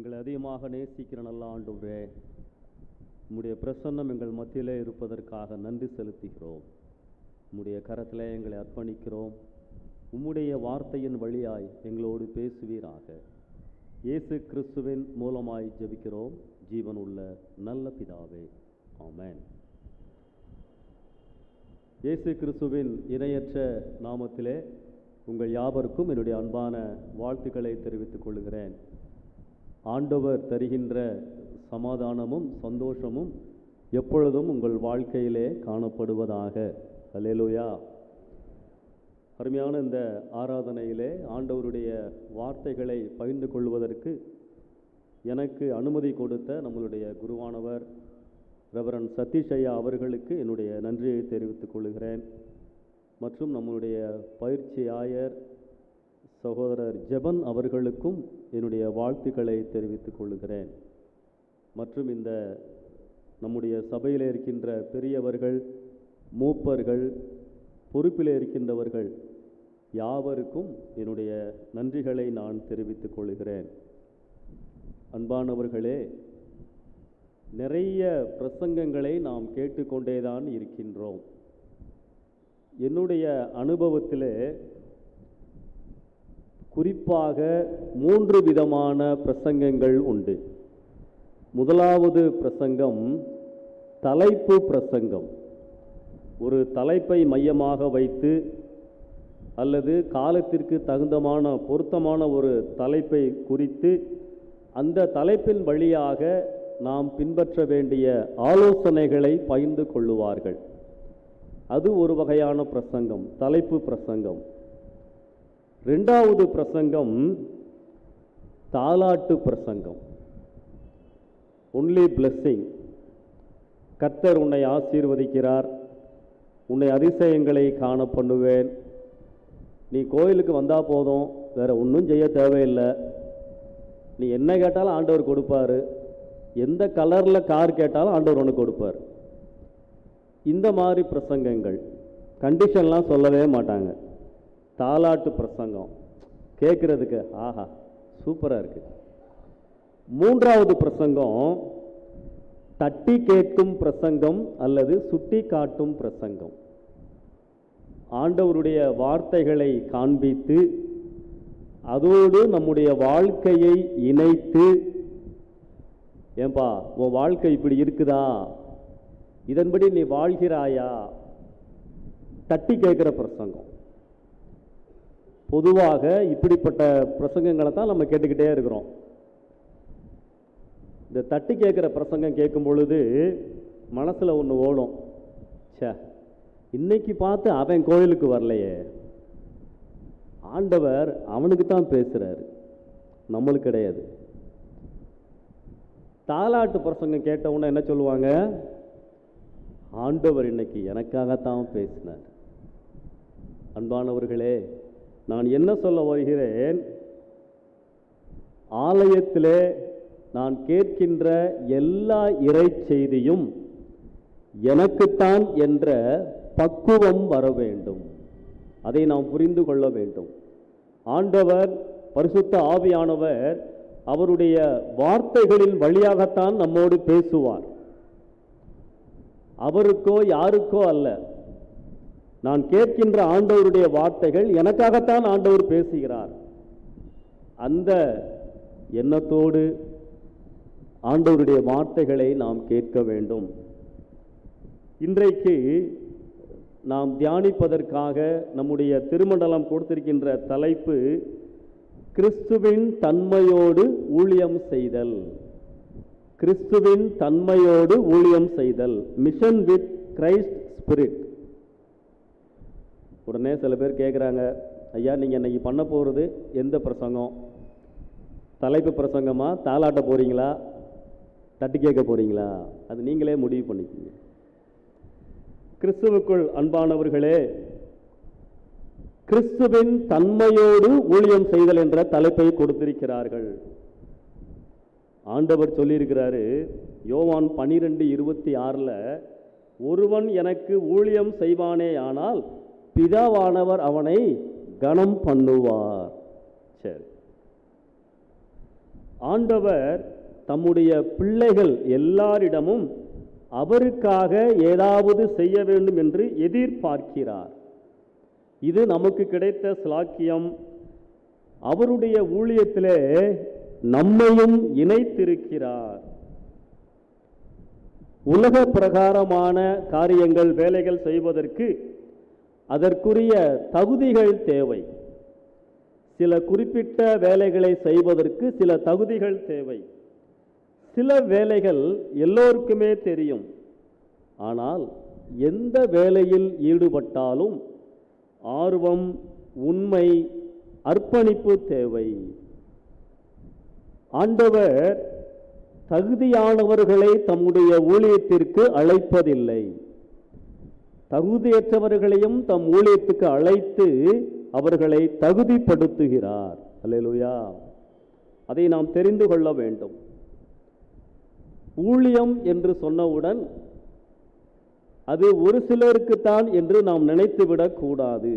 எங்களை அதிகமாக நேசிக்கிற நல்ல ஆண்டவரே, உம்முடைய பிரசன்னம் எங்கள் மத்தியிலே இருப்பதற்காக நன்றி செலுத்துகிறோம். உம்முடைய கரத்திலே எங்களை அர்ப்பணிக்கிறோம். உம்முடைய வார்த்தையின் வழியாய் எங்களோடு பேசுவீராக. இயேசு கிறிஸ்துவின் மூலமாய் ஜெபிக்கிறோம் ஜீவனுள்ள நல்ல பிதாவே, ஆமென். இயேசு கிறிஸ்துவின் இணையற்ற நாமத்திலே உங்கள் யாவருக்கும் என்னுடைய அன்பான வாழ்த்துக்களை தெரிவித்துக் கொள்கிறேன். ஆண்டவர் தருகின்ற சமாதானமும் சந்தோஷமும் எப்பொழுதும் உங்கள் வாழ்க்கையிலே காணப்படுவதாக. அல்லேலூயா. அருமையான இந்த ஆராதனையிலே ஆண்டவருடைய வார்த்தைகளை பகிர்ந்து கொள்வதற்கு எனக்கு அனுமதி கொடுத்த நம்மளுடைய குருவானவர் ரெவரண்ட் சதீஷ் ஐயா அவர்களுக்கு என்னுடைய நன்றியை தெரிவித்துக் கொள்கிறேன். மற்றும் நம்முடைய பயிற்சி ஆயர் சகோதரர் ஜெபன் அவர்களுக்கும் என்னுடைய வாழ்த்துக்களை தெரிவித்துக் கொள்கிறேன். மற்றும் இந்த நம்முடைய சபையில் இருக்கின்ற பெரியவர்கள், மூப்பர்கள், பொறுப்பில் இருக்கின்றவர்கள் யாவருக்கும் என்னுடைய நன்றிகளை நான் தெரிவித்துக் கொள்கிறேன். அன்பானவர்களே, நிறைய பிரசங்கங்களை நாம் கேட்டுக்கொண்டேதான் இருக்கின்றோம். என்னுடைய அனுபவத்திலே குறிப்பாக 3 விதமான பிரசங்கங்கள் உண்டு. முதலாவது பிரசங்கம் தலைப்பு பிரசங்கம். ஒரு தலைப்பை மையமாக வைத்து அல்லது காலத்திற்கு தகுந்தமான பொருத்தமான ஒரு தலைப்பை குறித்து அந்த தலைப்பின் வழியாக நாம் பின்பற்ற வேண்டிய ஆலோசனைகளை பகிர்ந்து கொள்ளுவார்கள். அது ஒரு வகையான பிரசங்கம், தலைப்பு பிரசங்கம். 2வது பிரசங்கம் தாலாட்டு பிரசங்கம். Only blessing. கர்த்தர் உன்னை ஆசீர்வதிக்கிறார், உன்னை அதிசயங்களை காண பண்ணுவேன், நீ கோயிலுக்கு வந்தால் போதும், வேற ஒன்றும் செய்ய தேவையில்லை, நீ என்ன கேட்டாலும் ஆண்டவர் கொடுப்பார், எந்த கலரில் கார் கேட்டாலும் ஆண்டவர் ஒன்று கொடுப்பார். இந்த மாதிரி பிரசங்கங்கள், கண்டிஷன்லாம் சொல்லவே மாட்டாங்க. தாலாட்டு பிரசங்கம் கேட்குறதுக்கு ஆஹா சூப்பராக இருக்குது. 3வது பிரசங்கம் தட்டி கேட்கும் பிரசங்கம் அல்லது சுட்டி காட்டும் பிரசங்கம். ஆண்டவருடைய வார்த்தைகளை காண்பித்து அதோடு நம்முடைய வாழ்க்கையை இணைத்து, ஏன்பா உன் வாழ்க்கை இப்படி இருக்குதா, இதன்படி நீ வாழ்கிறாயா, தட்டி கேட்குற பிரசங்கம். பொதுவாக இப்படிப்பட்ட பிரசங்கங்களை தான் நம்ம கேட்டுக்கிட்டே இருக்கிறோம். இந்த தட்டி கேட்குற பிரசங்கம் கேட்கும் பொழுது மனசில் ஒன்று ஓடும், சே இன்னைக்கு பார்த்து அவன் கோயிலுக்கு வரலையே, ஆண்டவர் அவனுக்கு தான் பேசுகிறாரு, நம்மளுக்கு கிடையாது. தாலாட்டு பிரசங்கம் கேட்டவுடனே என்ன சொல்லுவாங்க, ஆண்டவர் இன்னைக்கு எனக்காகத்தான் பேசினார். அன்பானவர்களே, நான் என்ன சொல்ல வருகிறேன், ஆலயத்திலே நான் கேட்கின்ற எல்லா இறை செய்தியும் எனக்குத்தான் என்ற பக்குவம் வர வேண்டும். அதை நாம் புரிந்து கொள்ள வேண்டும். ஆண்டவர் பரிசுத்த ஆவியானவர் அவருடைய வார்த்தைகளின் வழியாகத்தான் நம்மோடு பேசுவார். அவருக்கோ யாருக்கோ அல்ல. நான் கேட்கின்ற ஆண்டவருடைய வார்த்தைகள் எனக்காகத்தான் ஆண்டவர் பேசுகிறார். அந்த எண்ணத்தோடு ஆண்டவருடைய வார்த்தைகளை நாம் கேட்க வேண்டும். இன்றைக்கு நாம் தியானிப்பதற்காக நம்முடைய திருமண்டலம் கொடுத்திருக்கின்ற தலைப்பு கிறிஸ்துவின் தன்மையோடு ஊழியம் செய்தல். கிறிஸ்துவின் தன்மையோடு ஊழியம் செய்தல், மிஷன் வித் கிரைஸ்ட் ஸ்பிரிட். உடனே சில பேர் கேட்குறாங்க, ஐயா நீங்கள் இன்னைக்கு பண்ண போகிறது எந்த பிரசங்கம், தலைப்பு பிரசங்கமா, தாலாட்ட போகிறீங்களா, தட்டி கேட்க போகிறீங்களா, அது நீங்களே முடிவு பண்ணிக்கோங்க. கிறிஸ்துவுக்குள் அன்பானவர்களே, கிறிஸ்துவின் தன்மையோடு ஊழியம் செய்தல் என்ற தலைப்பை கொடுத்திருக்கிறார்கள். ஆண்டவர் சொல்லியிருக்கிறாரு யோவான் 12:26, ஒருவன் எனக்கு ஊழியம் செய்வானே ஆனால் பிதாவானவர் அவனை கனம் பண்ணுவார். சரி, ஆண்டவர் தம்முடைய பிள்ளைகள் எல்லாரிடமும் அவருக்காக ஏதாவது செய்ய வேண்டும் என்று எதிர்பார்க்கிறார். இது நமக்கு கிடைத்த ஸ்லாக்கியம். அவருடைய ஊழியத்திலே நம்மையும் இணைத்திருக்கிறார். உலக பிரகாரமான காரியங்கள், வேலைகள் செய்வதற்கு அதற்குரிய தகுதிகள் தேவை. சில குறிப்பிட்ட வேலைகளை செய்வதற்கு சில தகுதிகள் தேவை. சில வேலைகள் எல்லோருக்குமே தெரியும். ஆனால் எந்த வேலையில் ஈடுபட்டாலும் ஆர்வம், உண்மை, அர்ப்பணிப்பு தேவை. ஆண்டவர் தகுதியானவர்களை தம்முடைய ஊழியத்திற்கு அழைப்பதில்லை. தகுதியற்றவர்களையும் தம் ஊழியத்துக்கு அழைத்து அவர்களை தகுதிப்படுத்துகிறார். அல்லேலூயா. அதை நாம் தெரிந்து கொள்ள வேண்டும். ஊழியம் என்று சொன்னவுடன் அது ஒரு சிலருக்குத்தான் என்று நாம் நினைத்துவிடக் கூடாது.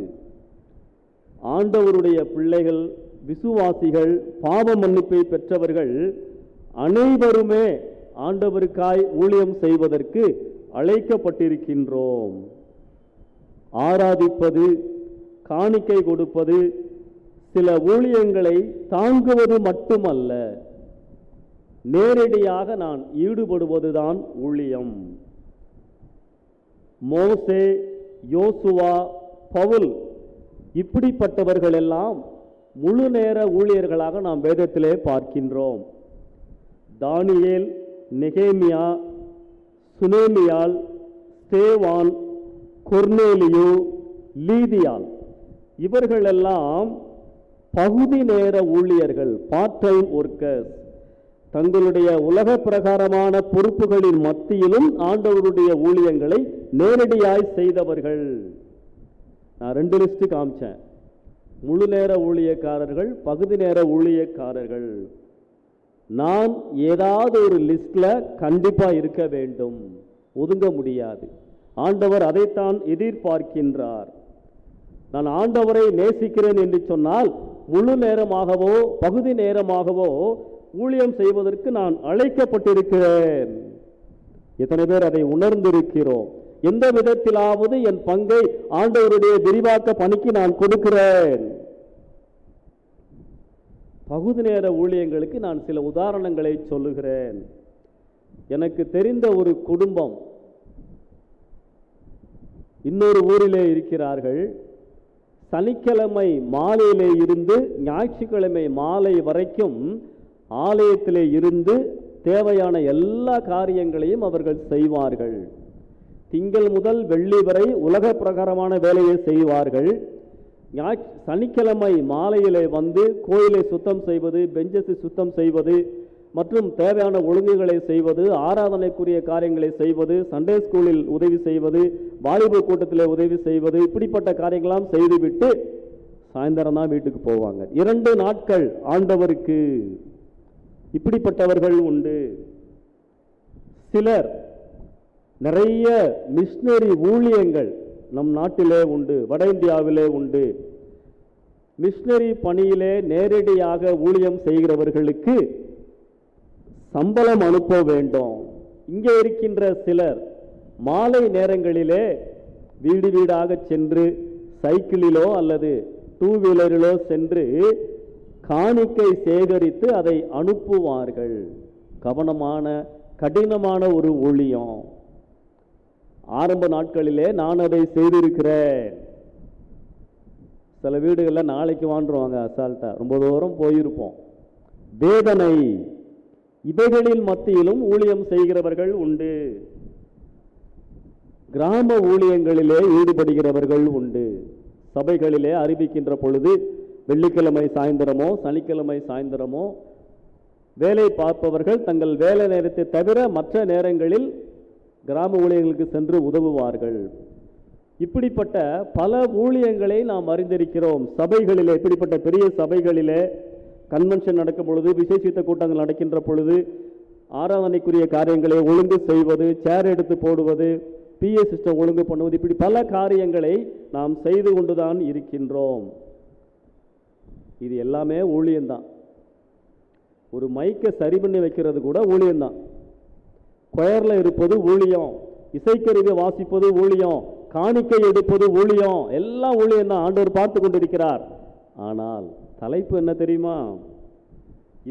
ஆண்டவருடைய பிள்ளைகள், விசுவாசிகள், பாவ மன்னிப்பை பெற்றவர்கள் அனைவருமே ஆண்டவருக்காய் ஊழியம் செய்வதற்கு அழைக்கப்பட்டிருக்கின்றோம். ஆராதிப்பது, காணிக்கை கொடுப்பது, சில ஊழியங்களை தாங்குவது மட்டுமல்ல, நேரடியாக நான் ஈடுபடுவதுதான் ஊழியம். மோசே, யோசுவா, பவுல் இப்படிப்பட்டவர்கள் எல்லாம் முழு நேர ஊழியர்களாக நாம் வேதத்திலே பார்க்கின்றோம். தானியேல், நெகேமியா, சுனேமியால், ஸ்தேவான், கொர்நேலியு, லீதியால் இவர்களெல்லாம் பகுதி நேர ஊழியர்கள், பார்ட் டைம் ஒர்க்கர்ஸ். தங்களுடைய உலக பிரகாரமான பொறுப்புகளின் மத்தியிலும் ஆண்டவருடைய ஊழியங்களை நேரடியாய் செய்தவர்கள். நான் 2 லிஸ்ட் காமிச்சேன். முழு நேர ஊழியக்காரர்கள், பகுதி நேர ஊழியக்காரர்கள். நான் ஏதாவது ஒரு லிஸ்ட்ல கண்டிப்பா இருக்க வேண்டும், ஒதுங்க முடியாது. ஆண்டவர் அதைத்தான் எதிர்பார்க்கின்றார். நான் ஆண்டவரை நேசிக்கிறேன் என்று சொன்னால் முழு நேரமாகவோ பகுதி நேரமாகவோ ஊழியம் செய்வதற்கு நான் அழைக்கப்பட்டிருக்கிறேன். எத்தனை பேர் அதை உணர்ந்திருக்கிறோம்? எந்த விதத்திலாவது என் பங்கை ஆண்டவருடைய விரிவாக்க பணிக்கு நான் கொடுக்கிறேன். பகுதி நேர ஊழியங்களுக்கு நான் சில உதாரணங்களை சொல்லுகிறேன். எனக்கு தெரிந்த ஒரு குடும்பம் இன்னொரு ஊரிலே இருக்கிறார்கள். சனிக்கிழமை மாலையிலே இருந்து ஞாயிற்றுக்கிழமை மாலை வரைக்கும் ஆலயத்திலே இருந்து தேவையான எல்லா காரியங்களையும் அவர்கள் செய்வார்கள். திங்கள் முதல் வெள்ளி வரை உலக பிரகாரமான வேலையை செய்வார்கள். சனிக்கிழமை மாலையிலே வந்து கோயிலை சுத்தம் செய்வது, பெஞ்சஸை சுத்தம் செய்வது மற்றும் தேவையான ஒழுங்குகளை செய்வது, ஆராதனைக்குரிய காரியங்களை செய்வது, சண்டே ஸ்கூலில் உதவி செய்வது, வாலிப கூட்டத்தில் உதவி செய்வது, இப்படிப்பட்ட காரியங்களாம் செய்துவிட்டு சாயந்தரம் தான் வீட்டுக்கு போவாங்க. 2 நாட்கள் ஆண்டவருக்கு. இப்படிப்பட்டவர்கள் உண்டு. சிலர் நிறைய மிஷனரி ஊழியங்கள் நம் நாட்டிலே உண்டு, வட இந்தியாவிலே உண்டு. மிஷனரி பணியிலே நேரடியாக ஊழியம் செய்கிறவர்களுக்கு சம்பளம் அனுப்ப வேண்டும். இங்கே இருக்கின்ற சிலர் மாலை நேரங்களிலே வீடு வீடாக சென்று சைக்கிளிலோ அல்லது 2 வீலரிலோ சென்று காணிக்கை சேகரித்து அதை அனுப்புவார்கள். கவனமான, கடினமான ஒரு ஊழியம். ஆரம்ப நாட்களிலே நான் அதை செய்திருக்கிறேன். சில வீடுகளில் நாளைக்கு வாண்டுருவாங்க அசால்ட்டா, ரொம்ப தூரம் போயிருப்போம். வேதனை. இவைகளின் மத்தியிலும் ஊழியம் செய்கிறவர்கள் உண்டு. கிராம ஊழியங்களிலே ஈடுபடுகிறவர்கள் உண்டு. சபைகளிலே அறிவிக்கின்ற பொழுது வெள்ளிக்கிழமை சாயந்தரமோ சனிக்கிழமை சாயந்தரமோ வேலை பார்ப்பவர்கள் தங்கள் வேலை நேரத்தை தவிர மற்ற நேரங்களில் கிராம ஊழியர்களுக்கு சென்று உதவுவார்கள். இப்படிப்பட்ட பல ஊழியங்களை நாம் அறிந்திருக்கிறோம். சபைகளிலே, இப்படிப்பட்ட பெரிய சபைகளிலே கன்வென்ஷன் நடக்கும் பொழுது, விசேஷித்த கூட்டங்கள் நடக்கின்ற பொழுது ஆராதனைக்குரிய காரியங்களை ஒழுங்கு செய்வது, சேர் எடுத்து போடுவது, பிஏ சிஸ்டம் ஒழுங்கு பண்ணுவது, இப்படி பல காரியங்களை நாம் செய்து கொண்டுதான் இருக்கின்றோம். இது எல்லாமே ஊழியம்தான். ஒரு மைக்கை சரி பண்ணி வைக்கிறது கூட ஊழியம்தான். கொயரில் இருப்பது ஊழியம், இசைக்கருவி வாசிப்பது ஊழியம், காணிக்கை எடுப்பது ஊழியம், எல்லாம் ஊழியம் தான். ஆண்டவர் பார்த்து கொண்டிருக்கிறார். ஆனால் தலைப்பு என்ன தெரியுமா?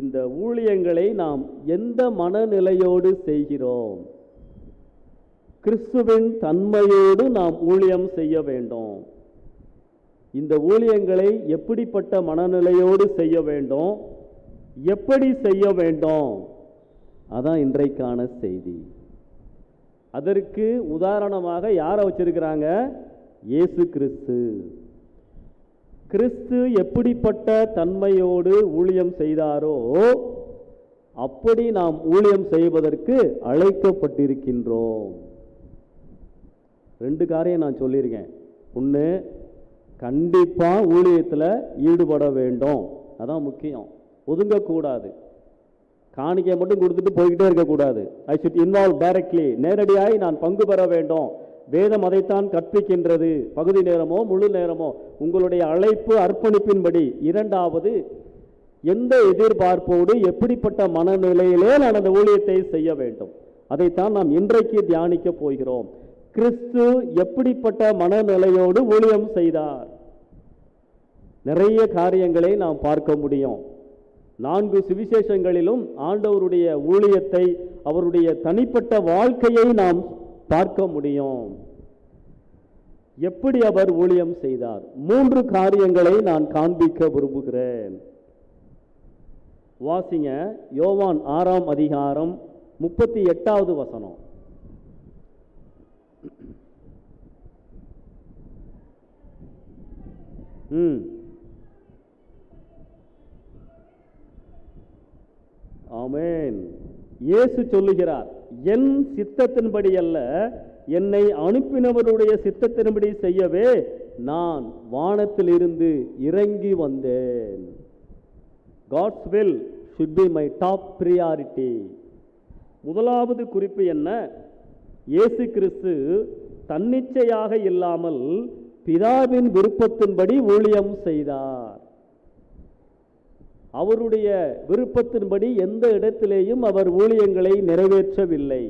இந்த ஊழியங்களை நாம் எந்த மனநிலையோடு செய்கிறோம்? கிறிஸ்துவின் தன்மையோடு நாம் ஊழியம் செய்ய வேண்டும். இந்த ஊழியங்களை எப்படிப்பட்ட மனநிலையோடு செய்ய வேண்டும், எப்படி செய்ய வேண்டும், அதான் இன்றைக்கான செய்தி. அதற்கு உதாரணமாக யாரை வச்சிருக்கிறாங்க? இயேசு கிறிஸ்து. கிறிஸ்து எப்படிப்பட்ட தன்மையோடு ஊழியம் செய்தாரோ அப்படி நாம் ஊழியம் செய்வதற்கு அழைக்கப்பட்டிருக்கின்றோம். 2 காரியம் நான் சொல்லியிருக்கேன். ஒன்று, கண்டிப்பாக ஊழியத்தில் ஈடுபட வேண்டும், அதான் முக்கியம். ஒதுங்கக்கூடாது, காணிக்கை மட்டும் கொடுத்துட்டு போய்கிட்டே இருக்கக்கூடாது. ஐ ஷுட் இன்வால்வ் டைரக்ட்லி, நேரடியாய் நான் பங்கு பெற வேண்டும். வேதம் அதைத்தான் கற்பிக்கின்றது. பகுதி நேரமோ முழு நேரமோ உங்களுடைய அழைப்பு அர்ப்பணிப்பின்படி. 2வது, எந்த எதிர்பார்ப்போடு எப்படிப்பட்ட மனநிலையிலே நான் அந்த ஊழியத்தை செய்ய வேண்டும், அதைத்தான் நாம் இன்றைக்கு தியானிக்க போகிறோம். கிறிஸ்து எப்படிப்பட்ட மனநிலையோடு ஊழியம் செய்தார்? நிறைய காரியங்களை நாம் பார்க்க முடியும். 4 சுவிசேஷங்களிலும் ஆண்டவருடைய ஊழியத்தை, அவருடைய தனிப்பட்ட வாழ்க்கையை நாம் பார்க்க முடியும். எப்படி அவர் ஊழியம் செய்தார்? 3 காரியங்களை நான் காண்பிக்க விரும்புகிறேன். வாசிங்க, யோவான் 6ஆம் அதிகாரம் 38வது வசனம். ஆமென். இயேசு சொல்லுகிறார், என் சித்தத்தின்படி அல்ல, என்னை அனுப்பினவருடைய சித்தத்தின்படி செய்யவே நான் வானத்திலிருந்து இறங்கி வந்தேன். God's will should be my top priority. முதலாவது குறிப்பு என்ன? இயேசு கிறிஸ்து தன்னிச்சையாக இல்லாமல் பிதாவின் விருப்பத்தின்படி ஊழியம் செய்தார். அவருடைய விருப்பத்தின்படி எந்த இடத்திலேயும் அவர் ஊழியங்களை நிறைவேற்றவில்லை.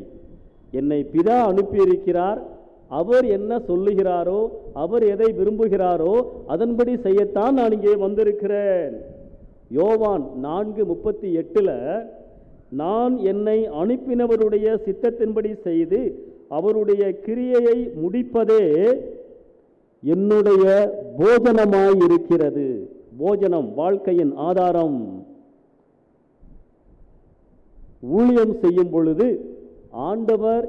என்னை பிதா அனுப்பியிருக்கிறார், அவர் என்ன சொல்லுகிறாரோ, அவர் எதை விரும்புகிறாரோ அதன்படி செய்யத்தான் நான் இங்கே வந்திருக்கிறேன். யோவான் 4:38 நான் என்னை அனுப்பினவருடைய சித்தத்தின்படி செய்து அவருடைய கிரியையை முடிப்பதே என்னுடைய போஜனமாய் இருக்கிறது. போஜனம் வாழ்க்கையின் ஆதாரம். ஊழியம் செய்யும் பொழுது ஆண்டவர்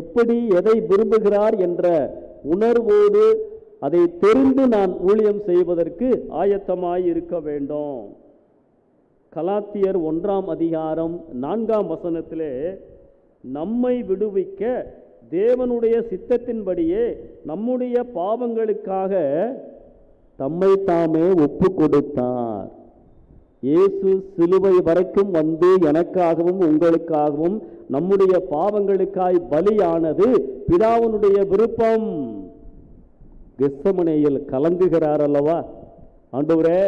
எப்படி எதை விரும்புகிறார் என்ற உணர்வோடு அதை தெரிந்து நான் ஊழியம் செய்வதற்கு ஆயத்தமாய் இருக்க வேண்டும். கலாத்தியர் 1ஆம் அதிகாரம் 4ஆம் வசனத்திலே நம்மை விடுவிக்க தேவனுடைய சித்தத்தின்படியே நம்முடைய பாவங்களுக்காக தம்மை தாமே ஒப்பு கொடுத்தார். இயேசு சிலுவை வரைக்கும் வந்து எனக்காகவும் உங்களுக்காகவும் நம்முடைய பாவங்களுக்காய் பலியானது பிதாவினுடைய விருப்பம். கெத்சமனேயில் கலங்குகிறார் அல்லவா, ஆண்டவரே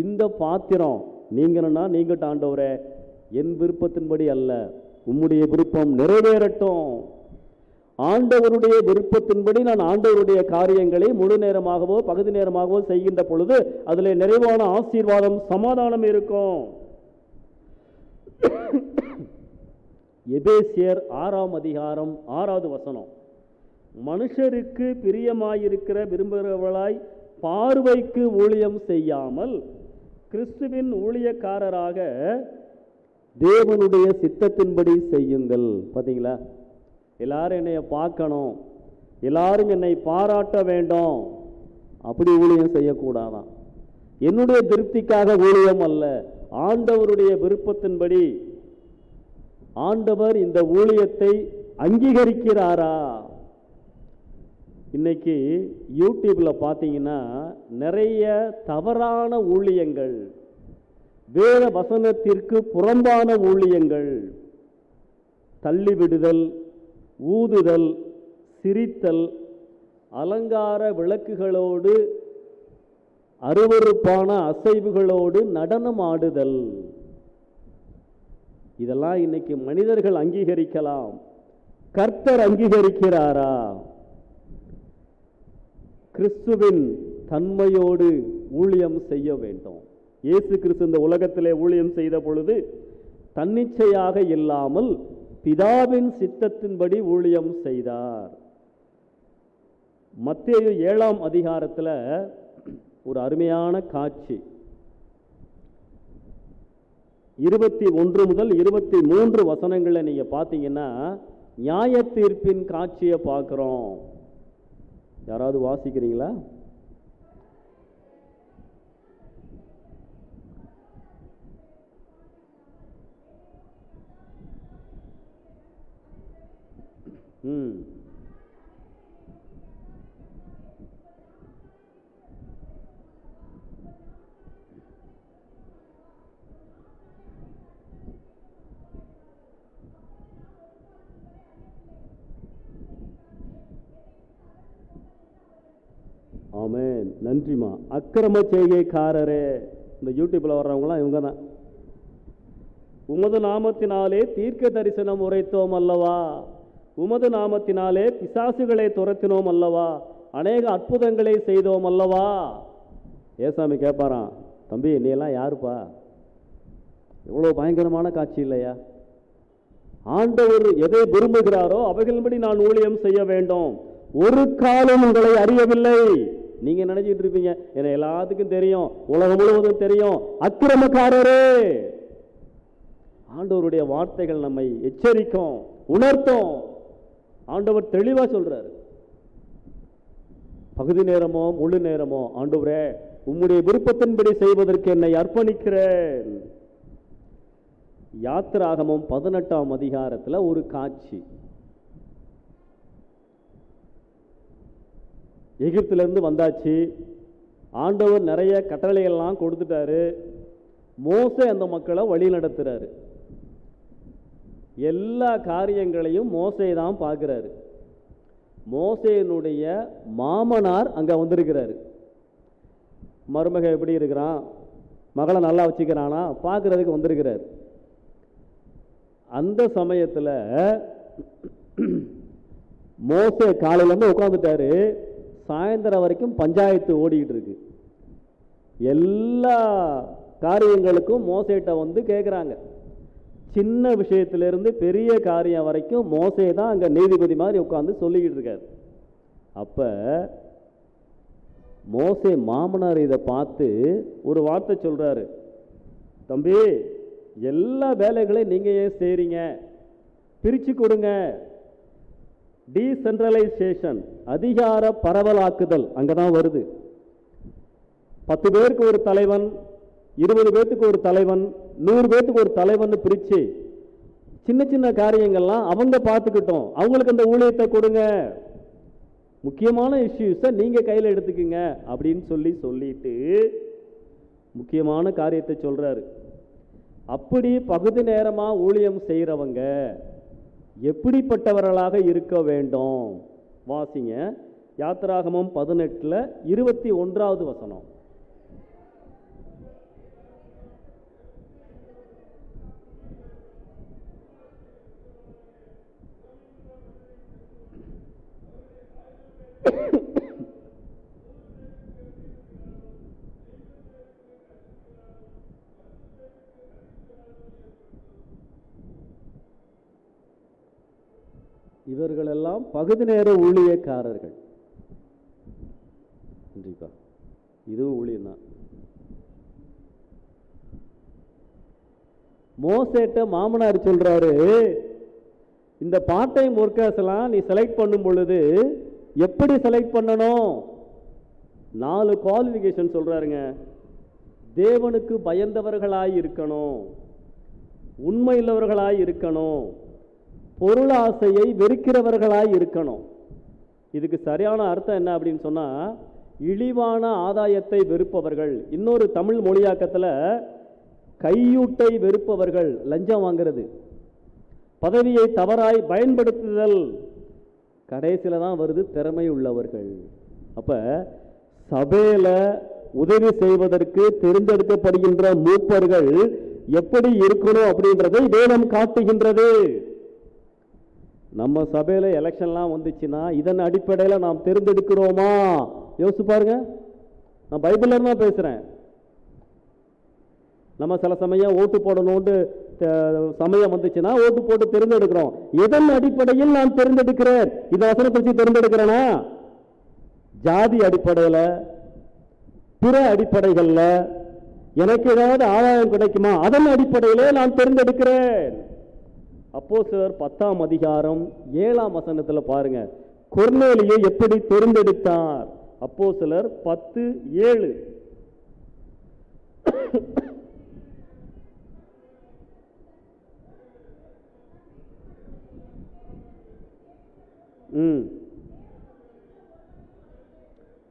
இந்த பாத்திரம் நீங்கன்னா நீங்கட்ட ஆண்டவரே, என் விருப்பத்தின்படி அல்ல உம்முடைய விருப்பம் நிறைவேறட்டும். ஆண்டவருடைய விருப்பத்தின்படி நான் ஆண்டவருடைய காரியங்களை முழு நேரமாகவோ பகுதி நேரமாகவோ செய்கின்ற பொழுது அதில் நிறைவான ஆசீர்வாதம் சமாதானம் இருக்கும். எபேசியர் 6ஆம் அதிகாரம் 6வது வசனம் மனுஷருக்கு பிரியமாயிருக்கிற விரும்புகிறவர்களாய் பார்வைக்கு ஊழியம் செய்யாமல் கிறிஸ்துவின் ஊழியக்காரராக தேவனுடைய சித்தத்தின்படி செய்யுங்கள். பார்த்தீங்களா, எல்லாரும் என்னை பார்க்கணும், எல்லாரும் என்னை பாராட்ட வேண்டும், அப்படி ஊழியம் செய்யக்கூடாதான். என்னுடைய திருப்திக்காக ஊழியம் அல்ல, ஆண்டவருடைய விருப்பத்தின்படி. ஆண்டவர் இந்த ஊழியத்தை அங்கீகரிக்கிறாரா? இன்னைக்கு யூடியூப்ல பார்த்தீங்கன்னா நிறைய தவறான ஊழியங்கள், வேத வசனத்திற்கு புறம்பான ஊழியங்கள், தள்ளிவிடுதல், ஊதுதல், சிரித்தல், அலங்கார விளக்குகளோடு அருவருப்பான அசைவுகளோடு நடனம் ஆடுதல், இதெல்லாம் இன்னைக்கு மனிதர்கள் அங்கீகரிக்கலாம், கர்த்தர் அங்கீகரிக்கிறாரா? கிறிஸ்துவின் தன்மையோடு ஊழியம் செய்ய வேண்டும். இயேசு கிறிஸ்து இந்த உலகத்திலே ஊழியம் செய்த பொழுது தன்னிச்சையாக இல்லாமல் பிதாவின் சித்தத்தின்படி ஊழியம் செய்தார். மத்தேயு 7ஆம் அதிகாரத்தில் ஒரு அருமையான காட்சி, 21 முதல் 23 வசனங்களை நீங்க பார்த்தீங்கன்னா நியாய தீர்ப்பின் காட்சியை பார்க்கிறோம். யாராவது வாசிக்கிறீங்களா? ஆமென். நன்றிமா. அக்கிரம செய்கைக்காரரே, இந்த யூடியூப்ல வர்றவங்களாம் இவங்க தான். உமது நாமத்தினாலே தீர்க்க தரிசனம் உரைத்தோம் அல்லவா, உமது நாமத்தினாலே பிசாசுகளை துரத்தினோம் அல்லவா, அநேக அற்புதங்களை செய்தோம் அல்லவா. ஏசாமி கேட்பாராம், தம்பி நீ எல்லாம் யாருப்பா? எவ்வளவு பயங்கரமான காட்சி இல்லையா? ஆண்டவர் எதை விரும்புகிறாரோ அவைகளின்படி நான் ஊழியம் செய்ய வேண்டும். ஒரு காலம் உங்களை அறியவில்லை. நீங்க நினைச்சிட்டு இருப்பீங்க என்ன எல்லாத்துக்கும் தெரியும், உலகம் முழுவதும் தெரியும். அக்கிரமக்காரரே, ஆண்டவருடைய வார்த்தைகள் நம்மை எச்சரிக்கும், உணர்த்தும். ஆண்டவர் தெளிவா சொல்றாரு, பகுதி நேரமோ முழு நேரமோ ஆண்டவரே உம்முடைய விருப்பத்தின்படி செய்வதற்கு என்னை அர்ப்பணிக்கிறேன். யாத்திராகமம் 18ஆம் அதிகாரத்தில் ஒரு காட்சி. எகிப்திலிருந்து வந்தாச்சு, ஆண்டவர் நிறைய கட்டளைகள்லாம் கொடுத்துட்டாரு. மோசே அந்த மக்களை வழி நடத்துறாரு. எல்லா காரியங்களையும் மோசே தான் பார்க்கிறாரு. மோசேனுடைய மாமனார் அங்க வந்திருக்கிறாரு. மருமக எப்படி இருக்கிறான், மகளை நல்லா வச்சுக்கிறானா பார்க்கறதுக்கு வந்திருக்கிறார். அந்த சமயத்தில் மோசே காலையிலேருந்து உட்காந்துட்டாரு, சாயந்தரம் வரைக்கும் பஞ்சாயத்து ஓடிக்கிட்டு இருக்கு. எல்லா காரியங்களுக்கும் மோசேட்ட வந்து கேட்குறாங்க. சின்ன விஷயத்திலிருந்து பெரிய காரியம் வரைக்கும் மோசே தான் அங்கே நீதிபதி மாதிரி உட்காந்து சொல்லிக்கிட்டு இருக்காரு. அப்போ மோசே மாமனார் இதை பார்த்து ஒரு வார்த்தை சொல்கிறாரு, தம்பி எல்லா வேலைகளையும் நீங்கள் ஏன் செய்கிறீங்க, பிரித்து கொடுங்க. டீசென்ட்ரலைசேஷன், அதிகார பரவலாக்குதல் அங்கே தான் வருது. 10 பேருக்கு ஒரு தலைவன், 20 பேத்துக்கு ஒரு தலைவன், 100 பேத்துக்கு ஒரு தலைவன் பிரித்து சின்ன சின்ன காரியங்கள்லாம் அவங்க பார்த்துக்கிட்டோம், அவங்களுக்கு அந்த ஊழியத்தை கொடுங்க. முக்கியமான இஷ்யூஸை நீங்கள் கையில் எடுத்துக்குங்க அப்படின்னு சொல்லிட்டு முக்கியமான காரியத்தை சொல்கிறாரு. அப்படி பகுதி நேரமாக ஊழியம் செய்கிறவங்க எப்படிப்பட்டவர்களாக இருக்க வேண்டும்? வாசிங்க, யாத்திராகமம் 18 21வது வசனம். இவர்களெல்லாம் பகுதி நேர ஊழியக்காரர்கள். கண்டிப்பா இதுவும் ஊழியம் தான். மோசேட்ட மாமனார் சொல்றாரு, இந்த பார்ட் டைம் ஒர்க்கர்ஸ் எல்லாம் நீ செலக்ட் பண்ணும் பொழுது எப்படி செலக்ட் பண்ணணும்? 4 குவாலிஃபிகேஷன் சொல்றாருங்க. தேவனுக்கு பயந்தவர்களாய் இருக்கணும், உண்மையுள்ளவர்களாய் இருக்கணும், பொருளாசையை வெறுக்கிறவர்களாய் இருக்கணும். இதுக்கு சரியான அர்த்தம் என்ன அப்படின்னு சொன்னா, இழிவான ஆதாயத்தை வெறுப்பவர்கள். இன்னொரு தமிழ் மொழியாக்கத்தில் கையூட்டை வெறுப்பவர்கள், லஞ்சம் வாங்கிறது, பதவியை தவறாய் பயன்படுத்துதல், கடைசியில் தான் வருது திறமை உள்ளவர்கள். அப்ப சபையில உதவி செய்வதற்கு தேர்ந்தெடுக்கப்படுகின்ற மூப்பர்கள் எப்படி இருக்கணும் அப்படின்றதை வேதம் காட்டுகின்றது. நம்ம சபையில எலெக்ஷன்லாம் வந்துச்சுன்னா இதன் அடிப்படையில் நாம் தேர்ந்தெடுக்கிறோமா? யோசிச்சு பாருங்க. நான் பைபிள்ல தான் பேசுறேன். நம்ம சில சமயம் ஓட்டு போடணும்னு சமயம் வந்துச்சுன்னா ஓட்டு போட்டு தேர்ந்தெடுக்கிறோம். எதன் அடிப்படையில் நான் தேர்ந்தெடுக்கிறேன்? இந்த வசனத்தை வச்சு தேர்ந்தெடுக்கிறேனா? ஜாதி அடிப்படையில, பிற அடிப்படைகள்ல எனக்கு ஏதாவது ஆதாயம் கிடைக்குமா? அதன் அடிப்படையிலே நான் தேர்ந்தெடுக்கிறேன். அப்போஸ்தலர் 10ஆம் அதிகாரம் 7ஆம் வசனத்துல பாருங்க, கொர்நேலியை எப்படி தேர்ந்தெடுத்தார். அப்போஸ்தலர் 10:7.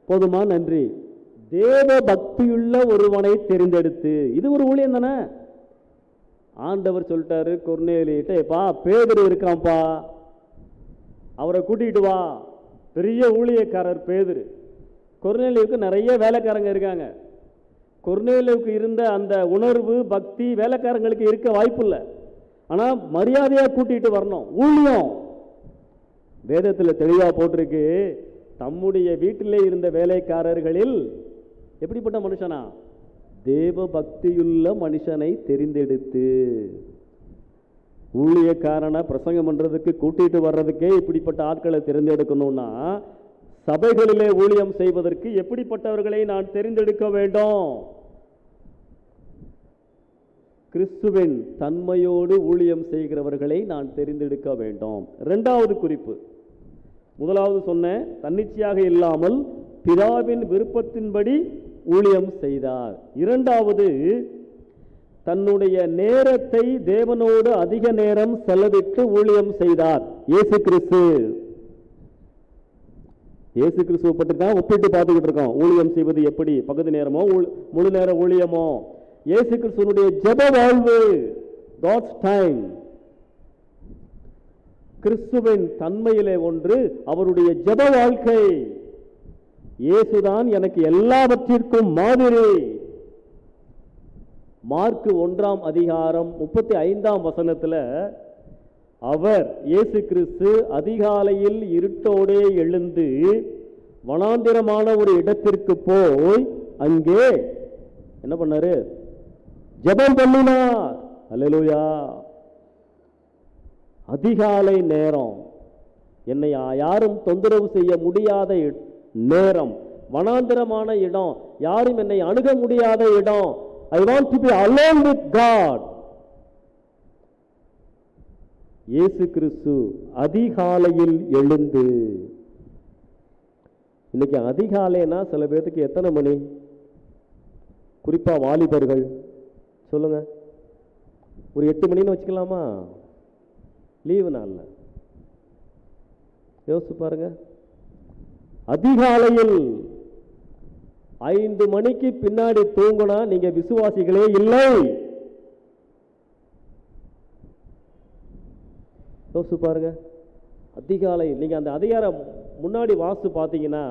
போதுமா? நன்றி. தேவ பக்தியுள்ள ஒருவனை தெரிந்தெடுத்து, இது ஒரு ஊழியம் தானே. ஆண்டவர் சொல்லிட்டாரு கொர்நேலியிட்ட, பா பேதுரு இருக்கான்ப்பா, அவரை கூட்டிட்டு வா. பெரிய ஊழியக்காரர் பேதுரு. கொர்நேலியுக்கு நிறைய வேலைக்காரங்க இருக்காங்க. கொர்நேலியுக்கு இருந்த அந்த உணர்வு பக்தி வேலைக்காரங்களுக்கு இருக்க வாய்ப்பு இல்லை. ஆனா மரியாதையா கூட்டிட்டு வரணும். ஊழியம் வேதத்தில் தெளிவா போட்டிருக்கு. தம்முடைய வீட்டிலே இருந்த வேலைக்காரர்களில் எப்படிப்பட்ட மனுஷனா? தேவ பக்தியுள்ள மனுஷனை தெரிந்தெடுத்து. ஊழியக்காரனை பிரசங்கம் பண்றதுக்கு கூட்டிட்டு வர்றதுக்கே இப்படிப்பட்ட ஆட்களை தெரிந்தெடுக்கணும்னா சபைகளிலே ஊழியம் செய்வதற்கு எப்படிப்பட்டவர்களை நான் தெரிந்தெடுக்க வேண்டும்? கிறிஸ்துவின் தன்மையோடு ஊழியம் செய்கிறவர்களை நான் தெரிந்தெடுக்க வேண்டும். இரண்டாவது குறிப்பு, முதலாவது சொன்ன தன்னிச்சையாக இல்லாமல் பிதாவின் விருப்பத்தின்படி ஊழியம் செய்தார். இரண்டாவது, தன்னுடைய நேரத்தை தேவனோடு அதிக நேரம் செலவிட்டு ஊழியம் செய்தார். இயேசு கிறிஸ்துவை பற்றி தான் ஒப்பிட்டு பார்த்துக்கிட்டு இருக்கோம். ஊழியம் செய்வது எப்படி, பகுதி நேரமோ முழு நேர ஊழியமோ. இயேசு கிறிஸ்துவனுடைய ஜெப வாழ்வு, God's time. கிறிஸ்துவின் தன்மையிலே ஒன்று அவருடைய ஜெப வாழ்க்கை. இயேசுதான் எனக்கு எல்லாவற்றிற்கும் மாதிரி. மார்க் 1ஆம் அதிகாரம் 35ஆம் வசனத்துல அவர் இயேசு கிறிஸ்து அதிகாலையில் இருட்டோடே எழுந்து வனாந்திரமான ஒரு இடத்திற்கு போய் அங்கே என்ன பண்ணாரு? ஜெபம் பண்ணினார். அல்லேலூயா. அதிகாலை நேரம், என்னை யாரும் தொந்தரவு செய்ய முடியாத நேரம், வனாந்திரமான இடம், யாரும் என்னை அணுக முடியாத இடம். I want to be alone with God. இயேசு கிறிஸ்து அதிகாலையில் எழுந்து. இன்னைக்கு அதிகாலைனா சில பேருக்கு எத்தனை மணி? குறிப்பா வாலிபர்கள் சொல்லுங்க. ஒரு 8 மணின்னு வச்சுக்கலாமா? லீவு நாள்ல யோசிச்சு பாருங்க. அதிகாலையில் 5 மணிக்கு பின்னாடி தூங்கினா நீங்க விசுவாசிகளே இல்லை. யோசிச்சு பாருங்க. அதிகாலை நீங்க அந்த அதிகாரம் முன்னாடி வாசித்து பார்த்தீங்கன்னா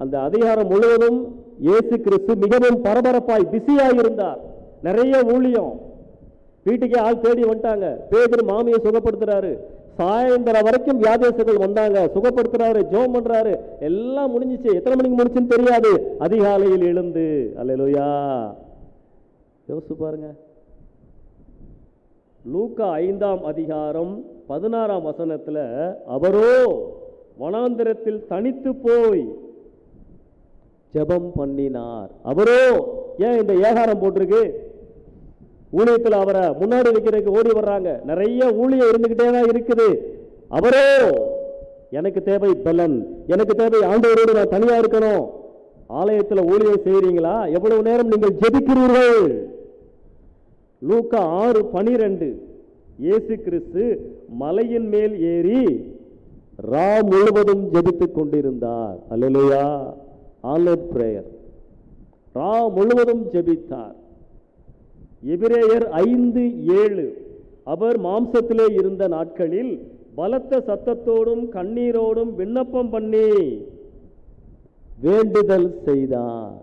அந்த அதிகாரம் முழுவதும் இயேசு கிறிஸ்து மிகவும் பரபரப்பாய் பிஸியாய் இருந்தார். நிறைய ஊழியம், வீட்டுக்கே ஆள் தேடி வந்துட்டாங்க. பேதுரு மாமியை சுகப்படுத்துறாரு. சாயந்தரம் வரைக்கும் வியாதியஸ்தர்கள் வந்தாங்க, சுகப்படுத்துறாரு, ஜெபம் பண்றாரு. எல்லாம் முடிஞ்சிச்சு. எத்தனை மணிக்கு முடிச்சுன்னு தெரியாது. அதிகாலையில் எழுந்து. அல்லேலூயா. யோசிச்சு பாருங்க. லூக்கா 5ஆம் அதிகாரம் 16ஆம் வசனத்துல அவரோ வனாந்திரத்தில் தனித்து போய் ஜெபம் பண்ணினார். அவரோ, ஏன் இந்த ஏகாரம் போட்டிருக்கு? ஊழியத்தில் அவரை முன்னாடி வைக்கிறதுக்கு ஓடி வர்றாங்க. நிறைய ஊழியம் இருந்துகிட்டே தான் இருக்குது. அவரோ, எனக்கு தேவை பலன், எனக்கு தேவை ஆண்டவரோடு நான் தனியா இருக்கணும். ஆலயத்தில் ஊழியம் செய்றீங்களா? எவ்வளவு நேரம் நீங்கள் ஜெபிக்கிறீர்கள்? லூக்கா 6:12 இயேசு கிறிஸ்து மலையின் மேல் ஏறி ரா முழுவதும் ஜெபித்துக் கொண்டிருந்தார். அல்லேலூயா. Online prayer. ரா முழுவதும் ஜெபித்தார். எபிரேயர் 5:7 அவர் மாம்சத்திலே இருந்த நாட்களில் பலத்த சத்தத்தோடும் கண்ணீரோடும் விண்ணப்பம் பண்ணி வேண்டுதல் செய்தார்.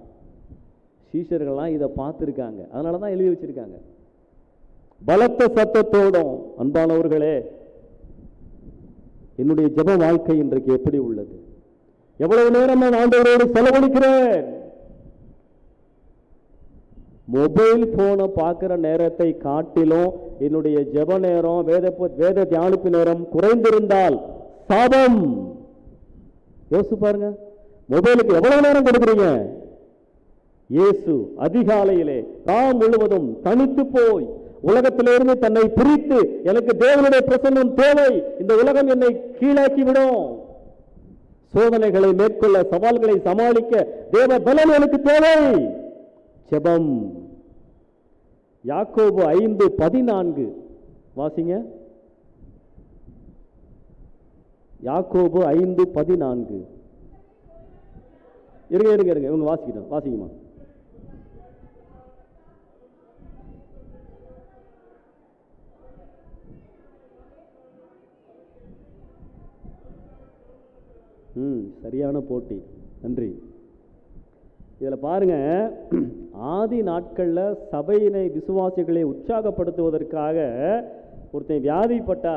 சீஷர்கள்லாம் இதை பார்த்துருக்காங்க, அதனால தான் எழுதி வச்சிருக்காங்க. பலத்த சத்தத்தோடும். அன்பானவர்களே, என்னுடைய ஜெப வாழ்க்கை இன்றைக்கு எப்படி உள்ளது? எவ்வளவு நேரம் நான் ஆண்டவரோடு செலவழிக்கிறேன்? மொபைல் போனை பார்க்கிற நேரத்தை காட்டிலும் என்னுடைய ஜெப நேரம், வேத தியானிப்பு நேரம் குறைந்திருந்தால் சாபம். யோசிச்சு பாருங்க, மொபைலுக்கு எவ்வளவு நேரம் கொடுக்குறீங்க? இயேசு அதிகாலையிலே தாம் முழுவதும் தனித்து போய் உலகத்திலிருந்து தன்னை பிரித்து, எனக்கு தேவனுடைய பிரசன்னம் தேவை, இந்த உலகம் என்னை கீழாக்கி விடும், சோதனைகளை மேற்கொள்ள, சவால்களை சமாளிக்க தேவ பலன் எனக்கு தேவை. ஜெபம். யாக்கோபு 5:14 வாசிங்க. யாக்கோபு 5:14. இருங்க இவங்க வாசிக்கிட்டோம், வாசிக்குமா? சரியான போட்டி. நன்றி. இதில் பாருங்க, ஆதி நாட்களில் சபையினை விசுவாசிகளை உற்சாகப்படுத்துவதற்காக ஒருத்தன் வியாதிப்பட்டா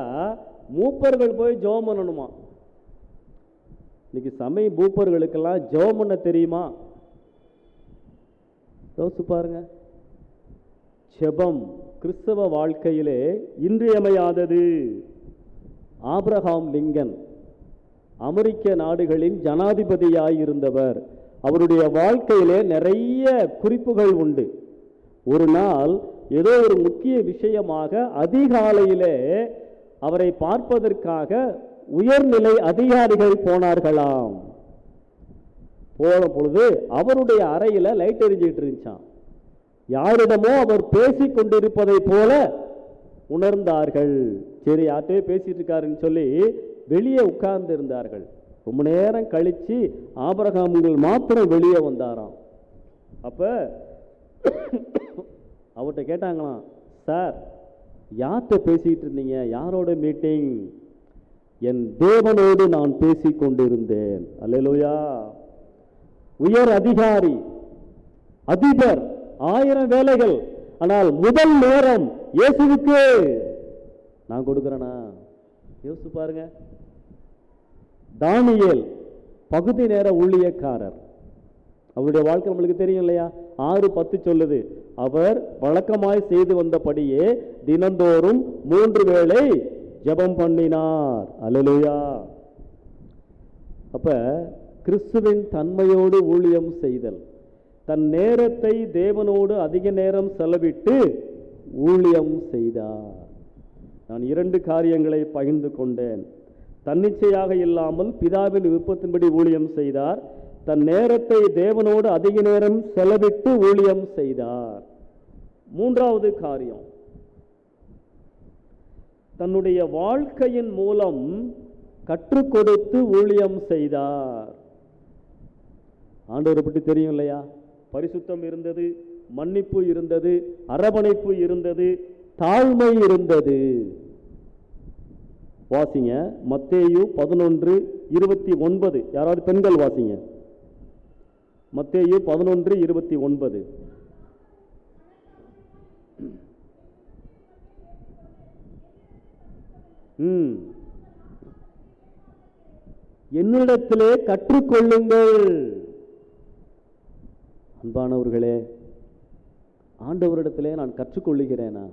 மூப்பர்கள் போய் ஜெபம் பண்ணணுமா? இன்னைக்கு சமய மூப்பர்களுக்கெல்லாம் ஜெபம் பண்ண தெரியுமா? யோசிச்சு பாருங்க. ஜெபம் கிறிஸ்தவ வாழ்க்கையிலே இன்றியமையாதது. ஆபிரகாம் லிங்கன் அமெரிக்க நாடுகளின் ஜனாதிபதியாயிருந்தவர். அவருடைய வாழ்க்கையிலே நிறைய குறிப்புகள் உண்டு. ஒரு நாள் ஏதோ ஒரு முக்கிய விஷயமாக அதிகாலையிலே அவரை பார்ப்பதற்காக உயர்நிலை அதிகாரிகள் போனார்களாம். போன பொழுது அவருடைய அறையில லைட் எரிஞ்சிட்டு இருந்துச்சான். யாரிடமோ அவர் பேசிக் கொண்டிருப்பதை போல உணர்ந்தார்கள். சரி, யார்கிட்டயே பேசிட்டு இருக்காருன்னு சொல்லி வெளியே உட்கார்ந்து இருந்தார்கள். ரொம்ப நேரம் கழிச்சு ஆபிரகாம்கள் மாத்திரம் வெளியே வந்தாராம். அப்ப அவர்கிட்ட கேட்டாங்களாம், சார் யார்கிட்ட பேசிட்டு இருந்தீங்க? யாரோட மீட்டிங்? என் தேவனோடு நான் பேசிக் கொண்டிருந்தேன். அல்லேலூயா. உயர் அதிகாரி, அதிபர், 1000 வேலைகள், ஆனால் முதல் நேரம் இயேசுவுக்கு நான் கொடுக்கிறேனா? யோசிச்சு பாருங்க. தானியேல் பகுதி நேர ஊழியக்காரர். அவருடைய வாழ்க்கை நம்மளுக்கு தெரியும் இல்லையா? 6:10 சொல்லுது, அவர் வழக்கமாய் செய்து வந்தபடியே தினந்தோறும் 3 வேளை ஜெபம் பண்ணினார். அல்லேலூயா. அப்ப கிறிஸ்துவின் தன்மையோடு ஊழியம் செய்தல், தன் நேரத்தை தேவனோடு அதிக நேரம் செலவிட்டு ஊழியம் செய்தார். நான் 2 காரியங்களை பகிர்ந்து கொண்டேன். தன்னிச்சையாக இல்லாமல் பிதாவின் விருப்பத்தின்படி ஊழியம் செய்தார். தன் நேரத்தை தேவனோடு அதிக நேரம் செலவிட்டு ஊழியம் செய்தார். 3வது காரியம், தன்னுடைய வாழ்க்கையின் மூலம் கற்றுக் கொடுத்து ஊழியம் செய்தார். ஆண்டவரை பற்றி தெரியும் இல்லையா? பரிசுத்தம் இருந்தது, மன்னிப்பு இருந்தது, அரவணைப்பு இருந்தது, தாழ்மை இருந்தது. வாசிங்க மத்தேயு 11:29. யாராவது பெண்கள் வாசிங்க. மத்தேயு 11:29. என்னிடத்திலே கற்றுக்கொள்ளுங்கள். அன்பானவர்களே, ஆண்டவரிடத்திலே நான் கற்றுக்கொள்ளுகிறேனா?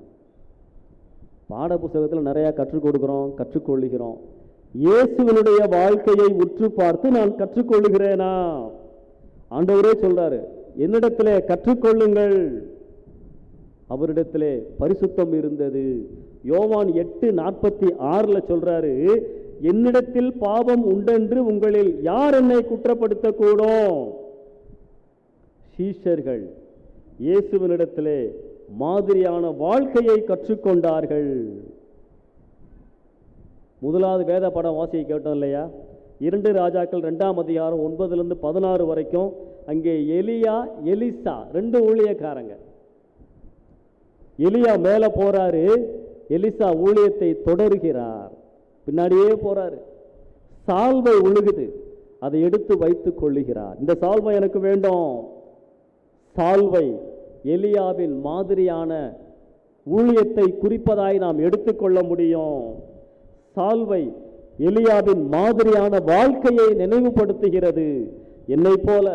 பாட புத்தகத்தில் நிறைய கற்றுக் கொடுக்கிறோம், கற்றுக்கொள்ளுகிறோம். இயேசுவினுடைய வாழ்க்கையை உற்று பார்த்து நான் கற்றுக்கொள்ளுகிறேனா? ஆண்டவரே சொல்றாரு, என்னிடத்திலே கற்றுக்கொள்ளுங்கள். அவரிடத்திலே பரிசுத்தம் இருந்தது. யோவான் 8:46 சொல்றாரு, என்னிடத்தில் பாவம் உண்டென்று உங்களில் யார் என்னை குற்றப்படுத்தக்கூடும்? சீஷர்கள் இயேசுவினிடத்திலே மாதிரியான வாழ்க்கையை கற்றுக்கொண்டார்கள். முதலாவது வேத படம் வாசியை கேட்டோம் இல்லையா? 2 ராஜாக்கள் 2ஆம் அதிகாரம் 9-16 வரைக்கும். அங்கே எலியா, எலிசா 2 ஊழியக்காரங்க. எலியா மேல போறாரு, எலிசா ஊழியத்தை தொடர்கிறார், பின்னாடியே போறாரு. சால்வை உழுகுது, அதை எடுத்து வைத்துக் கொள்ளுகிறார். இந்த சால்வை எனக்கு வேண்டும். சால்வை எலியாவின் மாதிரியான ஊழியத்தை குறிப்பதாய் நாம் எடுத்துக்கொள்ள முடியும். சால்வை எலியாவின் மாதிரியான வாழ்க்கையை நினைவுபடுத்துகிறது. என்னை போல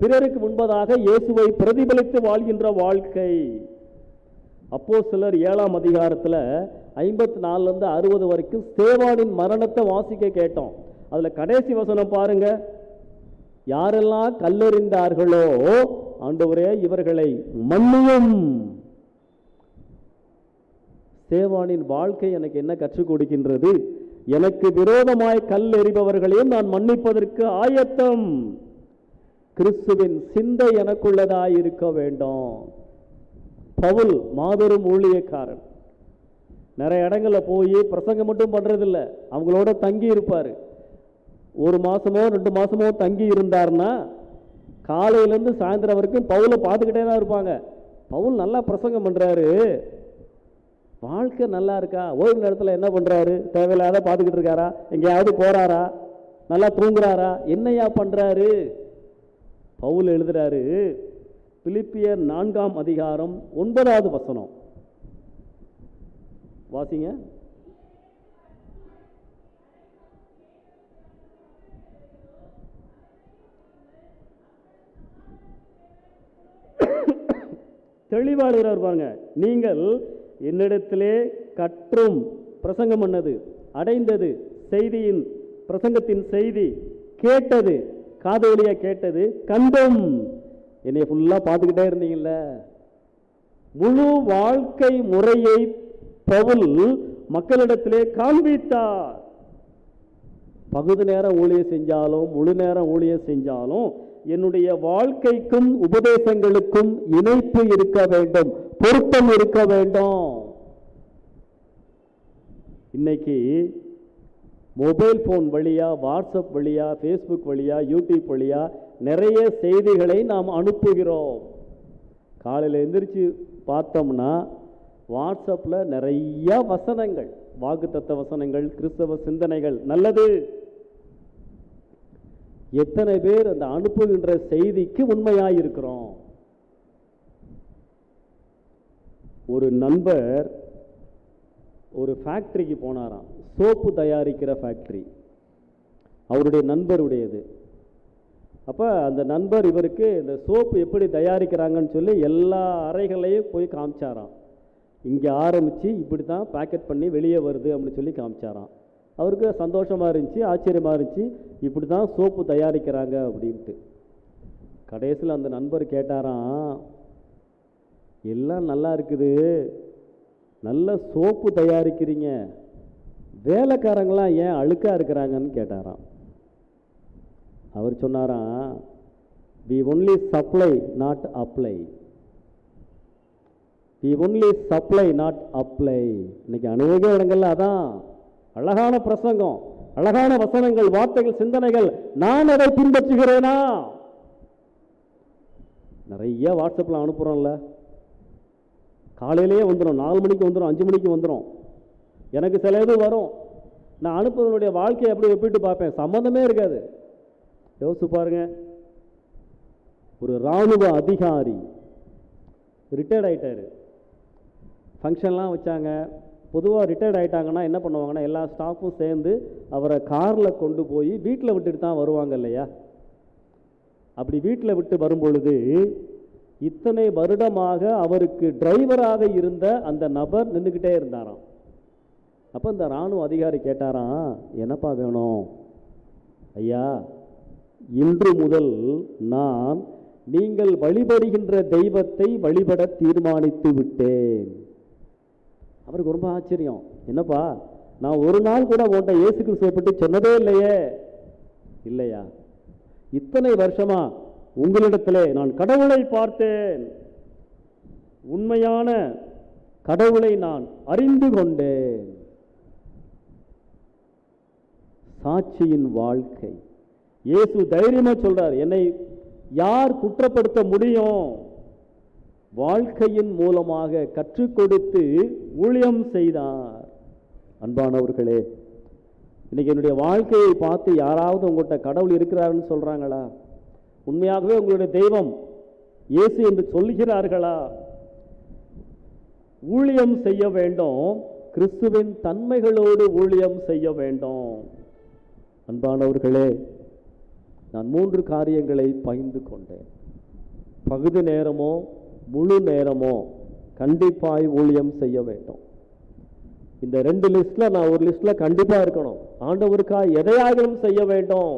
பிறருக்கு முன்பதாக இயேசுவை பிரதிபலித்து வாழ்கின்ற வாழ்க்கை. அப்போஸ்தலர் 7ஆம் அதிகாரத்தில் 54 60 வரைக்கும் ஸ்தேவானின் மரணத்தை வாசிக்க கேட்டோம். அதுல கடைசி வசனம் பாருங்க. யாரெல்லாம் கல்லெறிந்தார்களோ ஆண்டவரே இவர்களை மன்னியும். ஸ்தேவானின் வாழ்க்கை எனக்கு என்ன கற்றுக் கொடுக்கின்றது? எனக்கு விரோதமாய் கல் எறிபவர்களையும் நான் மன்னிப்பதற்கு ஆயத்தம். கிறிஸ்துவின் சிந்தை எனக்குள்ளதாய் இருக்க வேண்டும். பவுல் மாபெரும் ஊழியக்காரன். நிறைய இடங்களில் போய் பிரசங்கம் மட்டும் பண்றதில்லை, அவங்களோட தங்கி இருப்பார். 1 மாசமோ 2 மாசமோ தங்கி இருந்தார்னா காலையிலேருந்து சாயந்தரம் வரைக்கும் பவுலை பார்த்துக்கிட்டே தான் இருப்பாங்க. பவுல் நல்லா பிரசங்கம் பண்றாரு, வாழ்க்கை நல்லா இருக்கா? ஓய்வு நேரத்தில் என்ன பண்றாரு? தேவையில்லாத பார்த்துக்கிட்டு இருக்காரா? எங்கேயாவது போறாரா? நல்லா தூங்குறாரா? என்னையா பண்றாரு? பவுல் எழுதுறாரு, பிலிப்பியர் 4ஆம் அதிகாரம் 9வது வசனம் வாசிங்க. தெளிவாக எழுதுறாரு பாருங்க. நீங்கள் என்னிடத்திலே கற்றும் பிரசங்கம் பண்ணது, அடைந்தது, செய்தியின் பிரசங்கத்தின் செய்தி கேட்டது, காது வழியா கேட்டது, கண்டும். என்னை ஃபுல்லா பார்த்துக்கிட்டே இருந்தீங்கல்ல. முழு வாழ்க்கை முறையை பவுல் மக்களிடத்திலே காண்பித்தார். பகுதி நேரம் ஊழியம் செஞ்சாலும் முழு நேரம் ஊழியம் செஞ்சாலும் என்னுடைய வாழ்க்கைக்கும் உபதேசங்களுக்கும் இணைப்பு இருக்க வேண்டும், பொருத்தம் இருக்க வேண்டும். இன்னைக்கு மொபைல் போன் வழியா, வாட்ஸ்அப் வழியா, ஃபேஸ்புக் வழியா, யூடியூப் வழியா நிறைய செய்திகளை நாம் அனுப்புகிறோம். காலையில் எந்திரிச்சு பார்த்தோம்னா வாட்ஸ்அப்பில் நிறைய வசனங்கள், வாக்குத்தத்த வசனங்கள், கிறிஸ்தவ சிந்தனைகள், நல்லது. எத்தனை பேர் அந்த அனுப்புகின்ற செய்திக்கு உண்மையாயிருக்கிறோம்? ஒரு நண்பர் ஒரு ஃபேக்டரிக்கு போனாராம், சோப்பு தயாரிக்கிற ஃபேக்டரி, அவருடைய நண்பருடையது. அப்போ அந்த நண்பர் இவருக்கு இந்த சோப்பு எப்படி தயாரிக்கிறாங்கன்னு சொல்லி எல்லா அறைகளையும் போய் காமிச்சாராம். இங்கே ஆரம்பித்து இப்படி தான் பேக்கெட் பண்ணி வெளியே வருது அப்படின்னு சொல்லி காமிச்சாராம். அவருக்கு சந்தோஷமாக இருந்துச்சு, ஆச்சரியமாக இருந்துச்சு, இப்படி தான் சோப்பு தயாரிக்கிறாங்க அப்படின்ட்டு. கடைசியில் அந்த நண்பர் கேட்டாராம், எல்லாம் நல்லா இருக்குது, நல்ல சோப்பு தயாரிக்கிறீங்க, வேலைக்காரங்களாம் ஏன் அழுக்காக இருக்கிறாங்கன்னு கேட்டாராம். அவர் சொன்னாராம், we only supply not apply, we only supply not apply. இன்னைக்கு அநேக இடங்கள்ல அதான் அழகான பிரசங்கம், அழகான வசனங்கள், வார்த்தைகள், சிந்தனைகள், நான் அதை பின்பற்றுகிறேனா? நிறைய வாட்ஸ்அப்பில் அனுப்புகிறோம்ல, காலையிலேயே வந்துடும், 4 மணிக்கு வந்துடும், 5 மணிக்கு வந்துடும். எனக்கு சில இது வரும், நான் அனுப்புவதனுடைய வாழ்க்கையை எப்படி ஒப்பிட்டு பார்ப்பேன், சம்மந்தமே இருக்காது. யோசிச்சு பாருங்க, ஒரு இராணுவ அதிகாரி ரிட்டையர்ட் ஆகிட்டாரு, ஃபங்க்ஷன்லாம் வச்சாங்க. பொதுவாக ரிட்டையர்ட் ஆகிட்டாங்கன்னா என்ன பண்ணுவாங்கன்னா எல்லா ஸ்டாஃபும் சேர்ந்து அவரை காரில் கொண்டு போய் வீட்டில் விட்டுட்டு தான் வருவாங்க இல்லையா? அப்படி வீட்டில் விட்டு வரும்பொழுது இத்தனை வருடமாக அவருக்கு டிரைவராக இருந்த அந்த நபர் நின்றுக்கிட்டே இருந்தாராம். அப்போ இந்த இராணுவ அதிகாரி கேட்டாராம், என்னப்பா வேணும்? ஐயா, இன்று முதல் நான் நீங்கள் வழிபடுகின்ற தெய்வத்தை வழிபட தீர்மானித்து விட்டேன். அவருக்கு ரொம்ப ஆச்சரியம், என்னப்பா நான் ஒரு நாள் கூட உன்ட்ட இயேசு கிறிஸ்துவை பற்றி சொன்னதே இல்லையே. இல்லையா, இத்தனை வருஷமா உங்களிடத்திலே நான் கடவுளை பார்த்தேன், உண்மையான கடவுளை நான் அறிந்து கொண்டேன். சாட்சியின் வாழ்க்கை. இயேசு தைரியமா சொல்றார், என்னை யார் குற்றப்படுத்த முடியும்? வாழ்க்கையின் மூலமாக கற்றுக் கொடுத்து ஊழியம் செய்தார். அன்பானவர்களே, இன்னைக்கு என்னுடைய வாழ்க்கையை பார்த்து யாராவது உங்கள்கிட்ட கடவுள் இருக்கிறாருன்னு சொல்றாங்களா? உண்மையாகவே உங்களுடைய தெய்வம் இயேசு என்று சொல்லுகிறார்களா? ஊழியம் செய்ய வேண்டும், கிறிஸ்துவின் தன்மைகளோடு ஊழியம் செய்ய வேண்டும். அன்பானவர்களே, நான் 3 காரியங்களை பகிர்ந்து கொண்டேன். பகுதி நேரமோ முழு நேரமோ கண்டிப்பாய் ஊழியம் செய்ய வேண்டும். இந்த 2 லிஸ்ட்ல நான் ஒரு லிஸ்ட்ல கண்டிப்பா இருக்கணும். ஆண்டவருக்காய் எதையாகிலும் செய்ய வேண்டும்.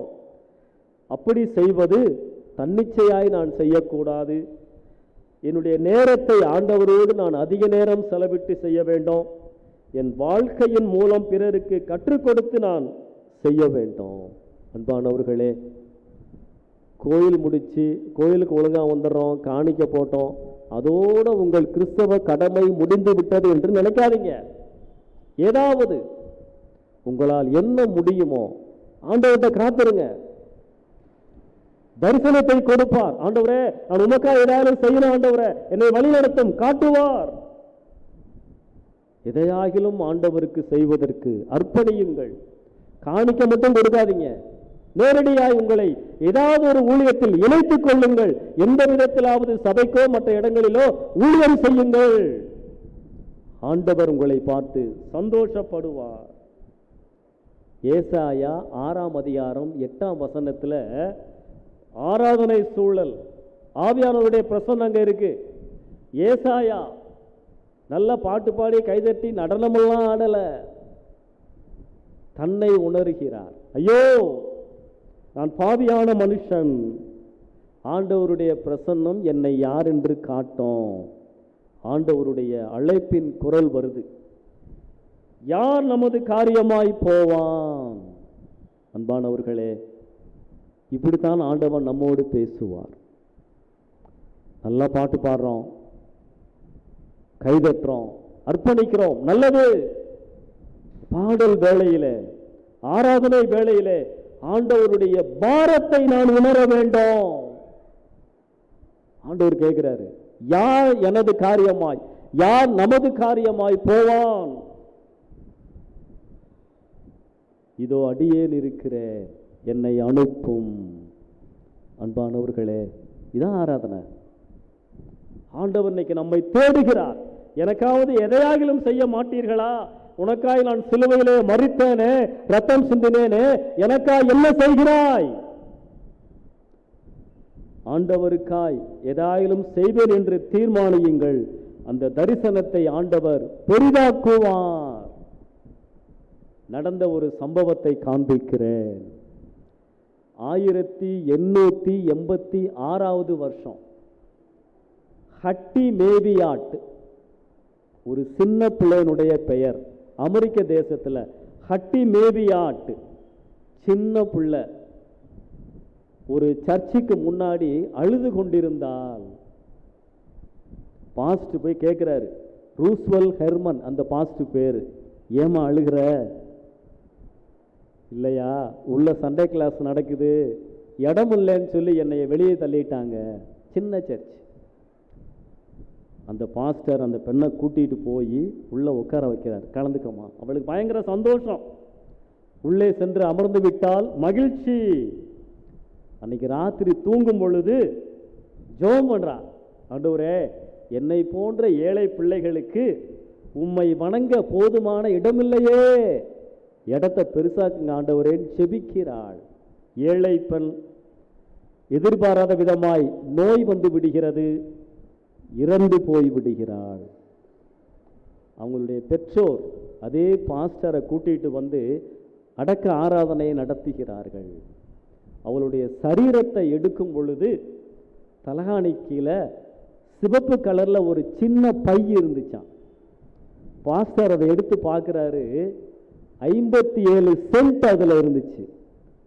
அப்படி செய்வது தன்னிச்சையாய் நான் செய்யக்கூடாது. என்னுடைய நேரத்தை ஆண்டவரோடு நான் அதிக நேரம் செலவிட்டு செய்ய வேண்டும். என் வாழ்க்கையின் மூலம் பிறருக்கு கற்றுக் கொடுத்து நான் செய்ய வேண்டும். அன்பானவர்களே, கோயில் முடிச்சு கோயிலுக்கு ஒழுங்கா வந்துடுறோம், காணிக்க போட்டோம், அதோட உங்கள் கிறிஸ்தவ கடமை முடிந்து விட்டது என்று நினைக்காதீங்க. ஏதாவது உங்களால் என்ன முடியுமோ ஆண்டவர்கிட்ட காத்திருங்க. தரிசனத்தை கொடுப்பார். ஆண்டவரே, நான் உமக்கா ஏதாவது செய்யணும், ஆண்டவரே என்னை வழி நடத்தும், காட்டுவார். எதையாகிலும் ஆண்டவருக்கு செய்வதற்கு அர்ப்பணியுங்கள். காணிக்க மட்டும் கொடுக்காதீங்க. நேரடியாய் உங்களை ஏதாவது ஒரு ஊழியத்தில் இணைத்துக் கொள்ளுங்கள். எந்த விதத்திலாவது சபைக்கோ மற்ற இடங்களிலோ ஊழியம் செய்யுங்கள். ஆண்டவர் உங்களை பார்த்து சந்தோஷப்படுவார். ஏசாயா 6ஆம் அதிகாரம் 8ஆம் வசனத்துல ஆராதனை சூழல், ஆவியானவருடைய பிரசன்னம் அங்க இருக்கு. ஏசாயா நல்ல பாட்டு பாடி கைதட்டி நடனமெல்லாம் ஆடல, தன்னை உணர்கிறார். ஐயோ, நான் பாவியான மனுஷன், ஆண்டவருடைய பிரசன்னம் என்னை யார் என்று காட்டும். ஆண்டவருடைய அழைப்பின் குரல் வருது. யார் நமது காரியமாய் போவான்? அன்பானவர்களே, இப்படித்தான் ஆண்டவன் நம்மோடு பேசுவார். நல்லா பாட்டு பாடுறோம், கைதட்டுறோம், அர்ப்பணிக்கிறோம், நல்லது. பாடல் வேளையிலே, ஆராதனை வேளையிலே ஆண்டவருடைய பாரத்தை நான் உணர வேண்டும். ஆண்டவர் கேட்கிறாரு, யார் எனது காரியமாய், யார் நமது காரியமாய் போவான்? இதோ அடியேன் இருக்கிறேன், என்னை அனுப்பும். அன்பானவர்களே, இதான் ஆராதனை. ஆண்டவர் இன்னைக்கு நம்மை தேடுகிறார். எனக்காவது எதையாகிலும் செய்ய மாட்டீர்களா? உனக்காய் நான் சிலுவையிலே மரித்தேனே, ரத்தம் சிந்தினேனே, எனக்காய் என்ன செய்கிறாய்? ஆண்டவருக்காய் எதாயிலும் செய்வேன் என்று தீர்மானியுங்கள். அந்த தரிசனத்தை ஆண்டவர் பெரிதாக்குவார். நடந்த ஒரு சம்பவத்தை காண்பிக்கிறேன். 1886 வருஷம் ஹட்டி மேபியாட், ஒரு சின்ன பிள்ளையினுடைய பெயர். அமெரிக்க தேசத்துல ஹட்டி மேபியாட், சின்ன பிள்ளை, ஒரு சர்ச்சுக்கு முன்னாடி அழுது கொண்டிருந்தால் பாஸ்ட் போய் கேட்கிறாரு. ரூஸ்வெல் ஹெர்மன் அந்த பாஸ்ட் பேரு. ஏமா அழுகிற? இல்லையா, உள்ள சண்டே கிளாஸ் நடக்குது, இடம் இல்லைன்னு சொல்லி என்னை வெளியே தள்ளிட்டாங்க. சின்ன சர்ச். அந்த பாஸ்டர் அந்த பெண்ணை கூட்டிட்டு போய் உள்ள உட்கார வைக்கிறார். கலந்துக்கமா. அவளுக்கு பயங்கர சந்தோஷம். உள்ளே சென்று அமர்ந்து விட்டால் மகிழ்ச்சி. அன்னைக்கு ராத்திரி தூங்கும் பொழுது ஜெபம் பண்றா. ஆண்டவரே, என்னை போன்ற ஏழை பிள்ளைகளுக்கு உம்மை வணங்க போதுமான இடமில்லையே, இடத்தை பெருசாக்குங்க ஆண்டவரே செபிக்கிறாள். ஏழை பெண், எதிர்பாராத விதமாய் நோய் வந்து விடுகிறது, இறந்து போய் விடுகிறாள். அவங்களுடைய பெற்றோர் அதே பாஸ்டரை கூட்டிட்டு வந்து அடக்க ஆராதனையை நடத்துகிறார்கள். அவளுடைய சரீரத்தை எடுக்கும் பொழுது தலகாணி கீழே சிவப்பு கலர்ல ஒரு சின்ன பை இருந்துச்சான். பாஸ்டர் அதை எடுத்து பார்க்கிறாரு. 57 சென்ட் அதுல இருந்துச்சு.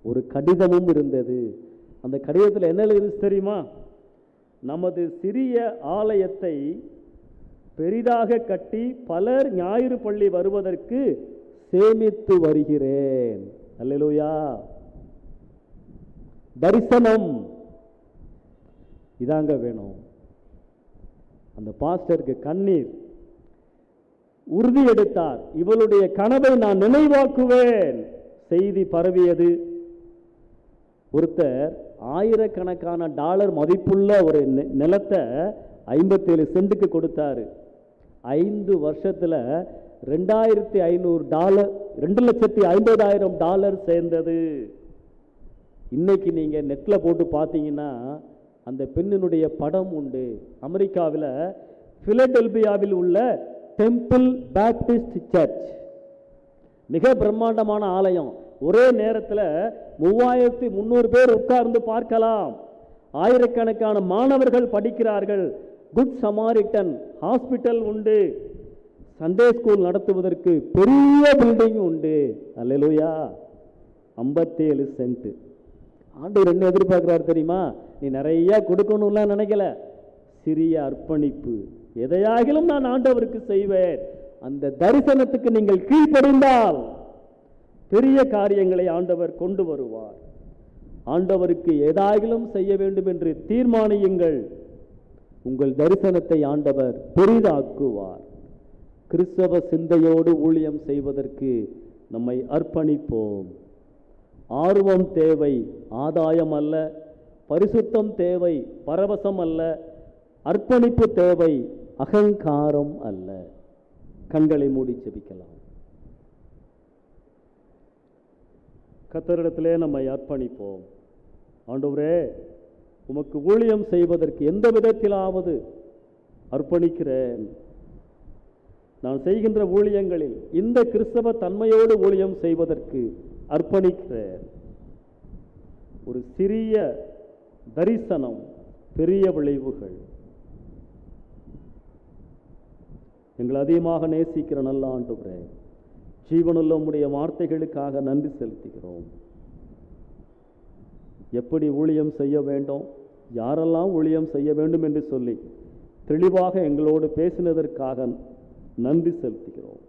ஒரு கடிதமும் இருந்தது. அந்த கடிதத்தில் என்ன இருந்துச்சு தெரியுமா? நமது சிறிய ஆலயத்தை பெரிதாக கட்டி பலர் ஞாயிறு பள்ளி வருவதற்கு சேமித்து வருகிறேன். அல்லேலூயா. தரிசனம் இதாங்க வேணும். அந்த பாஸ்டருக்கு கண்ணீர். உறுதி எடுத்தார், இவளுடைய கனவை நான் நினைவாக்குவேன். செய்தி பரவியது. ஒருத்தர் $1000 மதிப்புள்ள ஒரு நிலத்தை 57 சென்ட்டுக்கு கொடுத்தாரு. 5 வருஷத்தில் $2,500 $2,50,000 சேர்ந்தது. இன்னைக்கு நீங்கள் நெட்டில் போட்டு பார்த்தீங்கன்னா அந்த பெண்ணினுடைய படம் உண்டு. அமெரிக்காவில் பிலடெல்பியாவில் உள்ள டெம்பிள் பேப்டிஸ்ட் சர்ச், மிக பிரம்மாண்டமான ஆலயம். ஒரே நேரத்தில் 3300 பேர் உட்கார்ந்து பார்க்கலாம். ஆயிரக்கணக்கான மாணவர்கள் படிக்கிறார்கள். குட் சமாரிட்டன் ஹாஸ்பிட்டல் உண்டு. சண்டே ஸ்கூல் நடத்துவதற்கு பெரிய பில்டிங் உண்டு. அல்லேலூயா. 57 சென்ட். ஆண்டவர் என்ன எதிர்பார்க்கிறார் தெரியுமா? நீ நிறைய கொடுக்கணும்லாம் நினைக்கல, சிறிய அர்ப்பணிப்பு. எதையாகிலும் நான் ஆண்டவருக்கு செய்வேன். அந்த தரிசனத்துக்கு நீங்கள் கீழ்ப்படிந்தால் பெரிய காரியங்களை ஆண்டவர் கொண்டு வருவார். ஆண்டவருக்கு ஏதாகிலும் செய்ய வேண்டும் என்று தீர்மானியுங்கள். உங்கள் தரிசனத்தை ஆண்டவர் பெரிதாக்குவார். கிறிஸ்தவ சிந்தையோடு ஊழியம் செய்வதற்கு நம்மை அர்ப்பணிப்போம். ஆர்வம் தேவை, ஆதாயம் அல்ல. பரிசுத்தம் தேவை, பரவசம் அல்ல. அர்ப்பணிப்பு தேவை, அகங்காரம் அல்ல. கண்களை மூடி ஜெபிக்கலாம். கர்த்தரிடத்திலே நம்மை அர்ப்பணிப்போம். ஆண்டவரே, உமக்கு ஊழியம் செய்வதற்கு எந்த விதத்திலாவது அர்ப்பணிக்கிறேன். நான் செய்கின்ற ஊழியங்களில் இந்த கிறிஸ்தவ தன்மையோடு ஊழியம் செய்வதற்கு அர்ப்பணிக்கிறேன். ஒரு சிறிய தரிசனம், பெரிய விளைவுகள். எங்களை அதிகமாக நேசிக்கிற நல்ல ஆண்டவரே, ஜீவனுள்ள உம்முடைய வார்த்தைகளுக்காக நன்றி செலுத்துகிறோம். எப்படி ஊழியம் செய்ய வேண்டும், யாரெல்லாம் ஊழியம் செய்ய வேண்டும் என்று சொல்லி தெளிவாக எங்களோடு பேசினதற்காக நன்றி செலுத்துகிறோம்.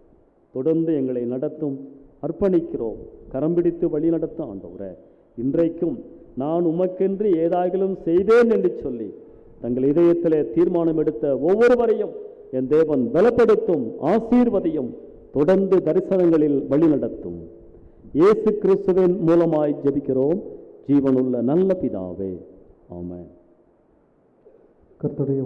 தொடர்ந்து எங்களை நடத்தும், அர்ப்பணிக்கிறோம். கரம் பிடித்து வழி நடத்தும் ஆண்டவரே. இன்றைக்கும் நான் உமக்கென்று ஏதாகிலும் செய்தேன் என்று சொல்லி தங்கள் இதயத்திலே தீர்மானம் எடுத்த ஒவ்வொருவரையும் என் தேவன் பலப்படுத்தும், ஆசீர்வதியும். தொடர்ந்து தரிசனங்களில் வழி நடத்தும். இயேசு கிறிஸ்துவின் மூலமாய் ஜெபிக்கிறோம் ஜீவனுள்ள நல்ல பிதாவே. ஆமென். கர்த்தருடைய